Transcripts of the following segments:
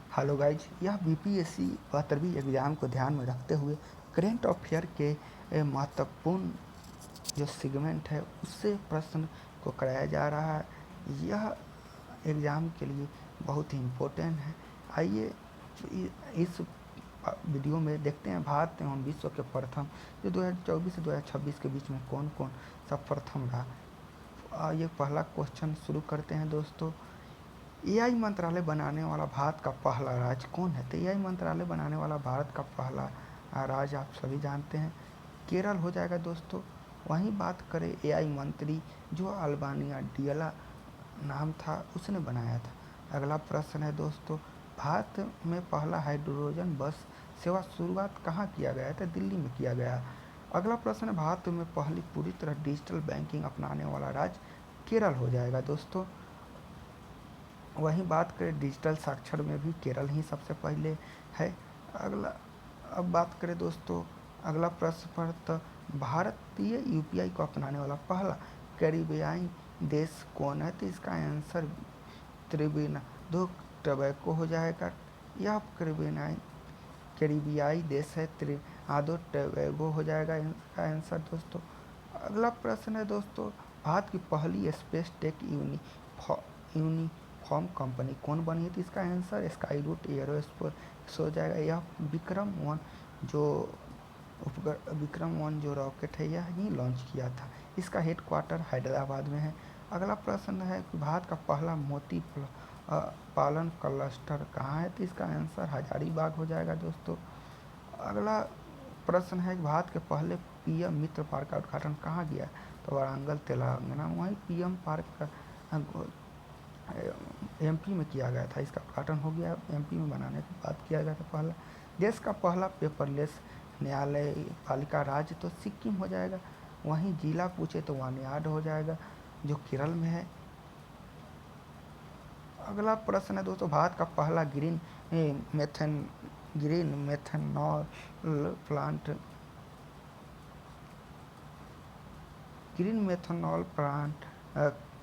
Hello guys, यह BPSC 72वीं exam को ध्यान में रखते हुए करेंट अफेयर के महत्वपूर्ण जो सेगमेंट है उससे प्रश्न को कराया जा रहा है। यह एग्ज़ाम के लिए बहुत ही इम्पोर्टेंट है। आइए इस वीडियो में देखते हैं भारत एवं विश्व के प्रथम जो 2024 से 2026 के बीच में कौन कौन सा प्रथम रहा। ये पहला क्वेश्चन शुरू करते हैं दोस्तों। एआई मंत्रालय बनाने वाला भारत का पहला राज्य कौन है? तो एआई मंत्रालय बनाने वाला भारत का पहला राज्य आप सभी जानते हैं केरल हो जाएगा दोस्तों। वहीं बात करें एआई मंत्री जो अल्बानिया डियाला नाम था उसने बनाया था। अगला प्रश्न है दोस्तों, भारत में पहला हाइड्रोजन बस सेवा शुरुआत कहाँ किया गया था? दिल्ली में किया गया। अगला प्रश्न है, भारत में पहली पूरी तरह डिजिटल बैंकिंग अपनाने वाला राज्य केरल हो जाएगा दोस्तों। वहीं बात करें डिजिटल साक्षर में भी केरल ही सबसे पहले है। अगला अब बात करें दोस्तों अगला प्रश्न पर, तो भारतीय यूपीआई को अपनाने वाला पहला कैरिबियाई देश कौन है? तो इसका आंसर त्रिनिदाद टोबैगो हो जाएगा। यह कैरिबियाई देश है, त्रिनिदाद टोबैगो हो जाएगा इसका आंसर दोस्तों। अगला प्रश्न है दोस्तों, भारत की पहली स्पेस टेक यूनिफॉर्म कंपनी कौन बनी है? तो इसका आंसर स्काई रूट एयरोस्पेस हो जाएगा। यह विक्रम वन जो रॉकेट है यह ही लॉन्च किया था। इसका हेडक्वार्टर हैदराबाद में है। अगला प्रश्न है कि भारत का पहला मोती पालन क्लस्टर कहाँ है? तो इसका आंसर हजारीबाग हो जाएगा दोस्तों। अगला प्रश्न है कि भारत के पहले पीएम मित्र पार्क का उद्घाटन कहाँ किया? तो वारंगल तेलंगाना। वहीं पीएम पार्क का एमपी में किया गया था। इसका उद्घाटन हो गया, एमपी में बनाने की बात किया गया था। पहला देश का पहला पेपरलेस न्यायालय पालिका राज्य तो सिक्किम हो जाएगा। वहीं जिला पूछे तो वानियाड हो जाएगा जो केरल में है। अगला प्रश्न है दोस्तों, भारत का पहला ग्रीन मेथनॉल प्लांट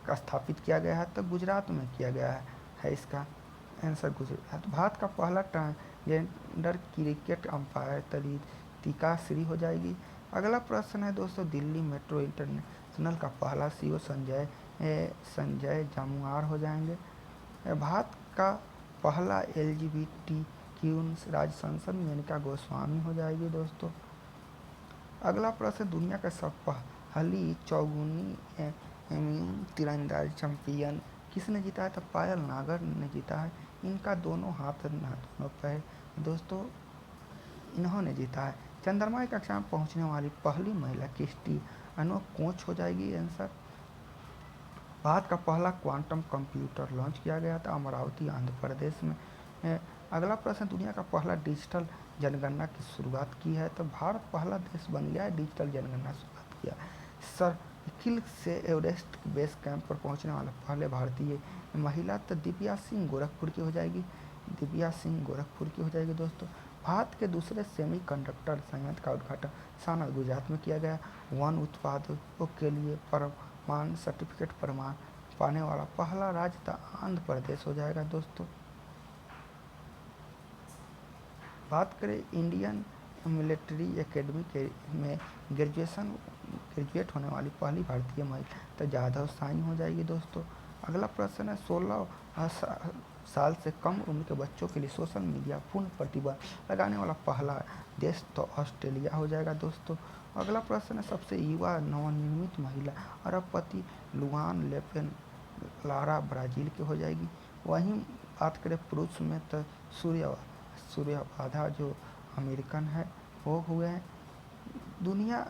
स्थापित किया गया है तो गुजरात में किया गया है। इसका आंसर गुजरात। भारत का पहला ट्रांसजेंडर क्रिकेट अंपायर तरीका श्री हो जाएगी। अगला प्रश्न है दोस्तों, दिल्ली मेट्रो इंटरनेशनल का पहला सीईओ संजय जामुआर हो जाएंगे। भारत का पहला एलजीबीटीक्यू राज्य संसद मेनका गोस्वामी हो जाएगी दोस्तों। अगला प्रश्न, दुनिया का सब पहली चौगुनी तीरंदाजी चैंपियन किसने जीता है? तो पायल नागर ने जीता है। इनका दोनों हाथ दोनों पैर दोस्तों इन्होंने जीता है। चंद्रमा की कक्षा में पहुंचने वाली पहली महिला क्रिस्टियानो कोच हो जाएगी आंसर। भारत का पहला क्वांटम कंप्यूटर लॉन्च किया गया था अमरावती आंध्र प्रदेश में। अगला प्रश्न, दुनिया का पहला डिजिटल जनगणना की शुरुआत की है? तो भारत पहला देश बन गया है डिजिटल जनगणना शुरुआत किया। सर्किल से एवरेस्ट बेस कैंप पर पहुंचने वाला पहले भारतीय महिला तो दिव्या सिंह गोरखपुर की हो जाएगी। दोस्तों। भारत के दूसरे सेमीकंडक्टर संयंत्र का उद्घाटन साना गुजरात में किया गया। वन उत्पादों के लिए प्रमाण सर्टिफिकेट प्रमाण पाने वाला पहला राज्य था आंध्र प्रदेश हो जाएगा दोस्तों। बात करें इंडियन मिलिट्री एकेडमी में ग्रेजुएट होने वाली पहली भारतीय महिला तो जाधव साइन हो जाएगी दोस्तों। अगला प्रश्न है, 16 साल से कम उम्र के बच्चों के लिए सोशल मीडिया पूर्ण प्रतिबंध लगाने वाला पहला देश तो ऑस्ट्रेलिया हो जाएगा दोस्तों। अगला प्रश्न है, सबसे युवा नवनिर्मित महिला अरबपति लुआन लेपेन लारा ब्राज़ील की हो जाएगी। वहीं बात करें पुरुष में तो सूर्यबाधा जो अमेरिकन है वो हुए हैं। दुनिया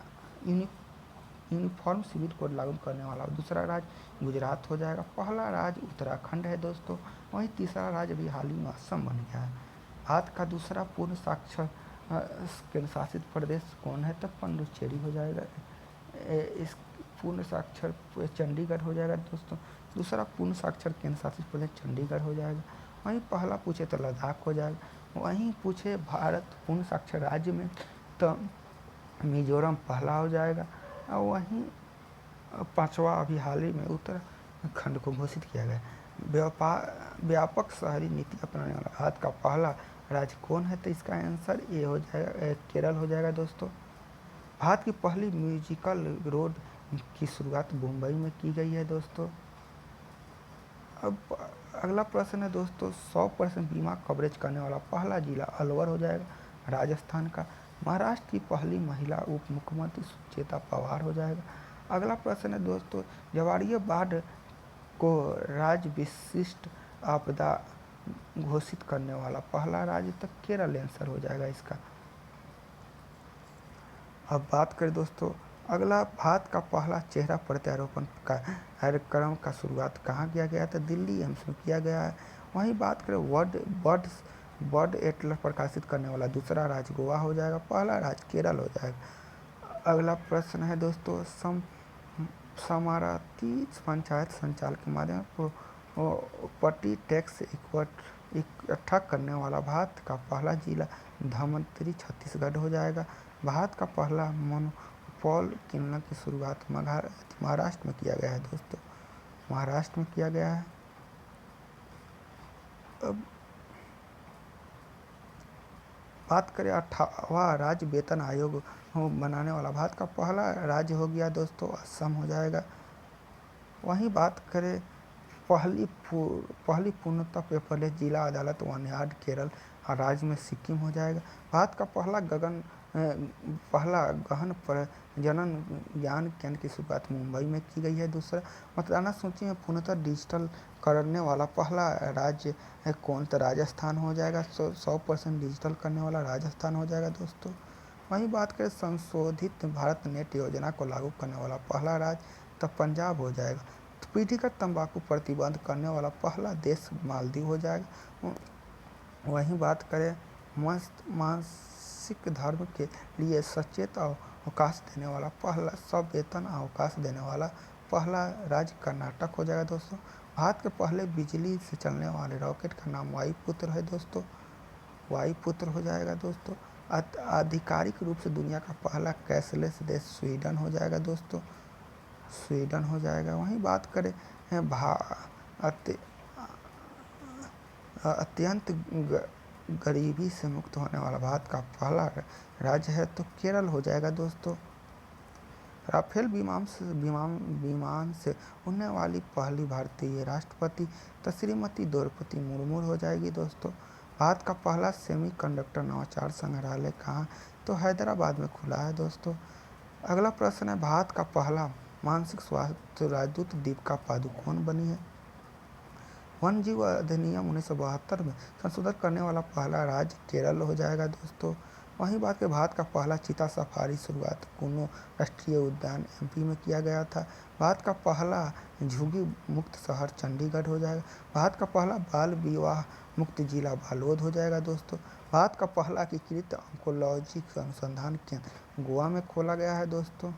यूनिफॉर्म सिविल कोड लागू करने वाला दूसरा राज्य गुजरात हो जाएगा। पहला राज्य उत्तराखंड है दोस्तों। वहीं तीसरा राज्य अभी हाल ही में असम बन गया है। भारत का दूसरा पूर्ण साक्षर केंद्र शासित प्रदेश कौन है? तो पुडुचेरी हो जाएगा। इस पूर्ण साक्षर चंडीगढ़ हो जाएगा दोस्तों। दूसरा पूर्ण साक्षर केंद्र शासित प्रदेश चंडीगढ़ हो जाएगा। वहीं पहला पूछे तो लद्दाख हो जाएगा। वहीं पूछे भारत पूर्ण साक्षर राज्य में तो मिजोरम पहला हो जाएगा। और वहीं पांचवा अभी हाल ही में उत्तराखंड को घोषित किया गया। व्यापक शहरी नीति अपनाने वाला भारत का पहला राज्य कौन है? तो इसका आंसर ये हो जाएगा, केरल हो जाएगा दोस्तों। भारत की पहली म्यूजिकल रोड की शुरुआत मुंबई में की गई है दोस्तों। अब अगला प्रश्न है दोस्तों, 100% बीमा कवरेज करने वाला पहला जिला अलवर हो जाएगा, राजस्थान का। महाराष्ट्र की पहली महिला उप मुख्यमंत्री सुचेता पवार हो जाएगा। अगला प्रश्न है दोस्तों, जवाड़िया बाढ़ को राज्य विशिष्ट आपदा घोषित करने वाला पहला राज्य, तक केरल आंसर हो जाएगा इसका। अब बात करें दोस्तों, अगला भारत का पहला चेहरा प्रत्यारोपण कार्यक्रम का शुरुआत कहाँ किया गया था? दिल्ली एम्स में किया गया है। वहीं बात करें बर्ड एटलस प्रकाशित करने वाला दूसरा राज्य गोवा हो जाएगा, पहला राज्य केरल हो जाएगा। अगला प्रश्न है दोस्तों, समाराती पंचायत संचालन के माध्यम प्रॉपर्टी टैक्स इकट्ठा करने वाला भारत का पहला जिला धमतरी छत्तीसगढ़ हो जाएगा। भारत का पहला मोनोपोल किनल की शुरुआत महाराष्ट्र में किया गया है दोस्तों, महाराष्ट्र में किया गया है। अब बात करें 18वां राज्य वेतन आयोग बनाने वाला भारत का पहला राज्य हो गया दोस्तों, असम हो जाएगा। वहीं बात करें पहली पूर्णतः पेपरलेस जिला अदालत वानयाड केरल राज्य में सिक्किम हो जाएगा। भारत का पहला गहन प्रजनन ज्ञान केंद्र की शुरुआत मुंबई में की गई है। दूसरा, मतदाना सूची में पूर्णतः डिजिटल करने वाला पहला राज्य है कौन? तो राजस्थान हो जाएगा। 100% डिजिटल करने वाला राजस्थान हो जाएगा दोस्तों। वहीं बात करें संशोधित भारत नेट योजना को लागू करने वाला पहला राज्य, तो पंजाब हो जाएगा। पीढ़ीगत तंबाकू प्रतिबंध करने वाला पहला देश मालदीव हो जाएगा। वहीं बात करें मासिक धर्म के लिए सचेत अवकाश देने वाला पहला सब वेतन अवकाश देने वाला पहला राज्य कर्नाटक हो जाएगा दोस्तों। भारत के पहले बिजली से चलने वाले रॉकेट का नाम वायुपुत्र है दोस्तों, वायुपुत्र हो जाएगा दोस्तों। आधिकारिक रूप से दुनिया का पहला कैशलेस देश स्वीडन हो जाएगा दोस्तों, स्वीडन हो जाएगा। वहीं बात करें अत्यंत गरीबी से मुक्त होने वाला भारत का पहला राज्य है, तो केरल हो जाएगा दोस्तों। राफेल विमान से उड़ने वाली पहली भारतीय राष्ट्रपति तो श्रीमती द्रौपदी मुर्मू हो जाएगी दोस्तों। भारत का पहला सेमीकंडक्टर नवाचार संग्रहालय कहाँ? तो हैदराबाद में खुला है दोस्तों। अगला प्रश्न है, भारत का पहला मानसिक स्वास्थ्य राजदूत दीपिका पादुकोण बनी है। वन जीव अधिनियम 1972 में संशोधन करने वाला पहला राज्य केरल हो जाएगा दोस्तों। वहीं बात के भारत का पहला चीता सफारी शुरुआत कुनो राष्ट्रीय उद्यान एमपी में किया गया था। भारत का पहला झुग्गी मुक्त शहर चंडीगढ़ हो जाएगा। भारत का पहला बाल विवाह मुक्त जिला बालोद हो जाएगा दोस्तों। भारत का पहला एकीकृत ऑन्कोलॉजी अनुसंधान केंद्र गोवा में खोला गया है दोस्तों।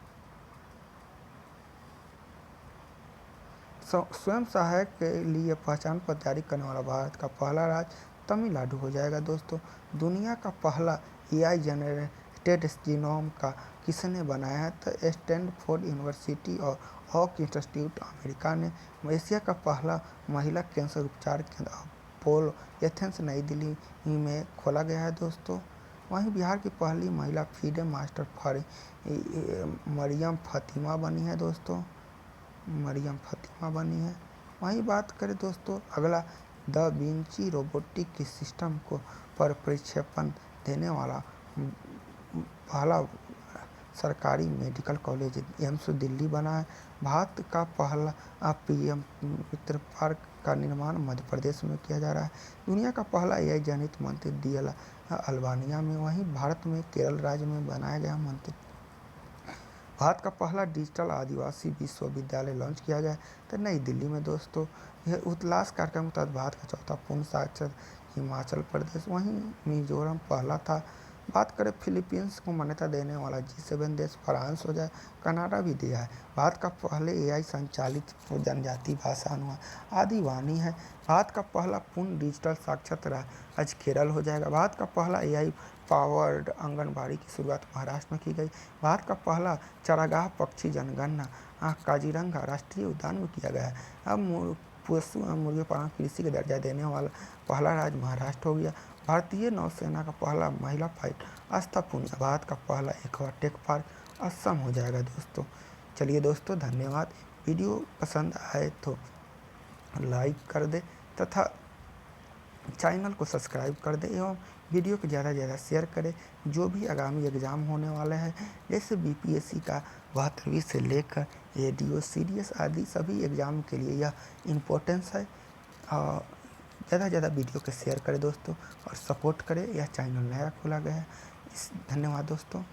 स्वयं सहायक के लिए पहचान पत्र जारी करने वाला भारत का पहला राज्य तमिलनाडु हो जाएगा दोस्तों। दुनिया का पहला एआई जनरेटेड जीनोम का किसने बनाया है? तो स्टैनफोर्ड यूनिवर्सिटी और हॉक इंस्टीट्यूट अमेरिका ने। एशिया का पहला महिला कैंसर उपचार केंद्र अपोलो एथेंस नई दिल्ली में खोला गया है दोस्तों। वहीं बिहार की पहली महिला फीडे मास्टर मरियम फतिमा बनी है दोस्तों, मरियम फतिमा बनी है। वहीं बात करें दोस्तों, अगला द विंची रोबोटिक सिस्टम को पर प्रक्षेपण देने वाला पहला सरकारी मेडिकल कॉलेज एम्स दिल्ली बना है। भारत का पहला पीएम मित्र पार्क का निर्माण मध्य प्रदेश में किया जा रहा है। दुनिया का पहला एआई जनित मंदिर दियाला अल्बानिया में, वहीं भारत में केरल राज्य में बनाया गया मंदिर। भारत का पहला डिजिटल आदिवासी विश्वविद्यालय लॉन्च किया गया तो नई दिल्ली में दोस्तों। यह उतलास कार्यक्रम के तहत भारत का चौथा पूर्ण साक्षर हिमाचल प्रदेश, वहीं मिजोरम पहला था। बात करें फिलीपींस को मान्यता देने वाला G7 देश फ्रांस हो जाए, कनाडा भी दिया है। भारत का पहले एआई संचालित जनजातीय भाषा अनुवाद आदिवानी है। भारत का पहला पूर्ण डिजिटल साक्षर राज्य केरल हो जाएगा। भारत का पहला एआई पावर्ड आंगनबाड़ी की शुरुआत महाराष्ट्र में की गई। भारत का पहला चारागाह पक्षी जनगणना काजीरंगा राष्ट्रीय उद्यान में किया गया है। अब पशु एवं मुर्गी पालन कृषि का दर्जा देने वाला पहला राज्य महाराष्ट्र हो गया। भारतीय नौसेना का पहला महिला फाइटर आस्था पूनिया, भारत का पहला एक्वा टेक पार्क असम हो जाएगा दोस्तों। चलिए दोस्तों, धन्यवाद। वीडियो पसंद आए तो लाइक कर दे तथा चैनल को सब्सक्राइब कर दे एवं वीडियो को ज़्यादा से ज़्यादा शेयर करें। जो भी आगामी एग्ज़ाम होने वाले हैं, जैसे बीपीएससी का 72वीं से लेकर एडीओ, सीडीएस आदि सभी एग्ज़ाम के लिए यह इम्पोर्टेंस है। ज़्यादा से ज़्यादा वीडियो को शेयर करें दोस्तों और सपोर्ट करें। यह चैनल नया खोला गया है। धन्यवाद दोस्तों।